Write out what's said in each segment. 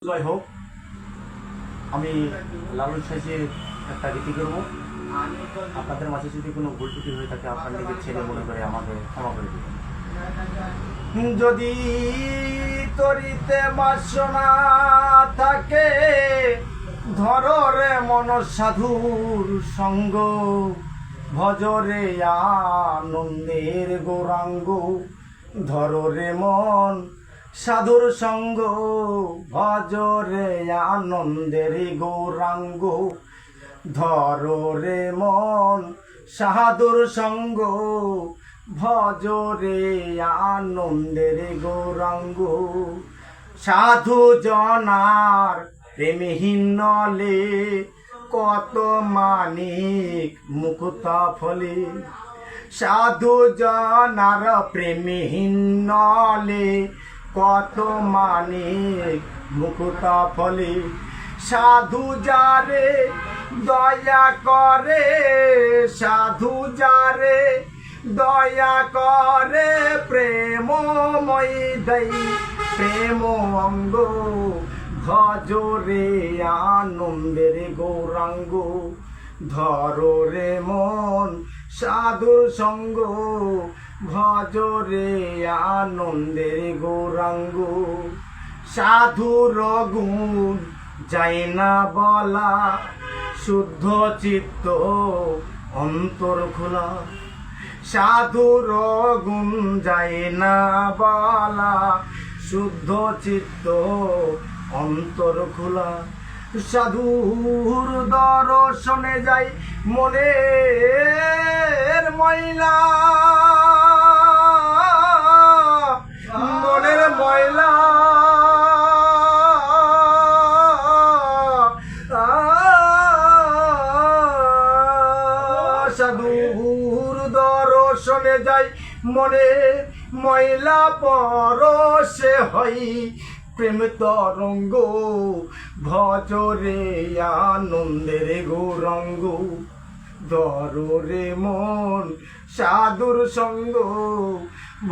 জয় হোক। আমি লালন সাইজের একটা গীতি করব। আপনাদের মাঝে যদি কোনো ভুল ত্রুটি হয়ে থাকে আপনার নিজের ছেলে মনে করে আমাকে ক্ষমা করে দেবেন। যদি তরিতে বাসনা থাকে ধরে মন সাধুর সঙ্গ, ভজরে আনন্দের গৌরাঙ্গ। ধরে মন সাধুর সঙ্গ, ভজরে আনন্দের গৌরাঙ্গ। ধরে মন সাধুর সঙ্গ, ভজরে আনন্দের গৌরাঙ্গ। সাধু জনার প্রেমহীন নলে কত মানিক মুক্তা ফলে। সাধু জনার প্রেমহীন নলে কত মানিক মুক্তা ফলে। সাধু যারে দয়া করে, সাধু যারে দয়া করে, প্রেমময় দেই প্রেম অঙ্গ। ভজরে আনন্দের গৌরাঙ্গ। ধরো রে মন সাধুর সঙ্গ, ভজরে আনন্দের গৌরাঙ্গ। সাধুর গুণ যায় না বলা, শুদ্ধ চিত্ত অন্তর খোলা। সাধুর গুণ যায় না বলা, শুদ্ধ চিত্ত অন্তর খোলা। সাধুর দর্শনে যাই মনের ময়লা, মনের ময়লা। সাধুর দর্শনে যাই মনে ময়লা, পরশে হই প্রেম তরঙ্গ। ভজরে আনন্দের গৌরাঙ্গ। ধরো রে মন সাধুর সঙ্গ,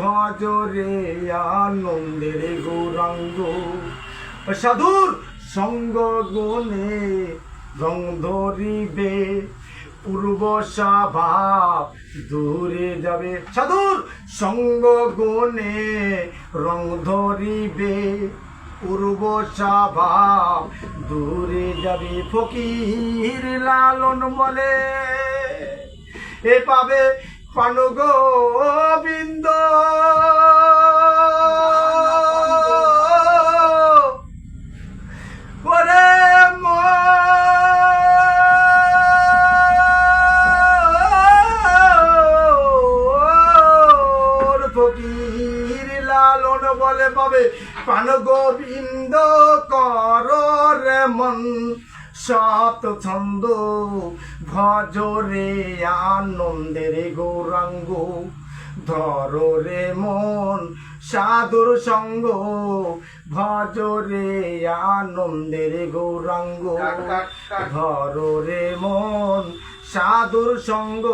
ভজরে আনন্দের গৌরাঙ্গ। সাধুর সঙ্গ গুণে রং ধরিবে, পূর্ব স্বভাব দূরে যাবে। সাধুর সঙ্গ গুণে রং ধরিবে, পূর্ব স্বভাব দূরে যাবে। ফকির লালন বলে এ পাবে পান গোবিন্দ। ওরে ফকির লালন বলে পাবে পান গোবিন্দ। কর রে মন সত ছন্দ, ভজরে আনন্দের গৌরাঙ্গ। ধরো রে মন সাধুর সঙ্গ, ভজরে আনন্দের গৌরাঙ্গ। ধরো রে মন সাধুর সঙ্গ।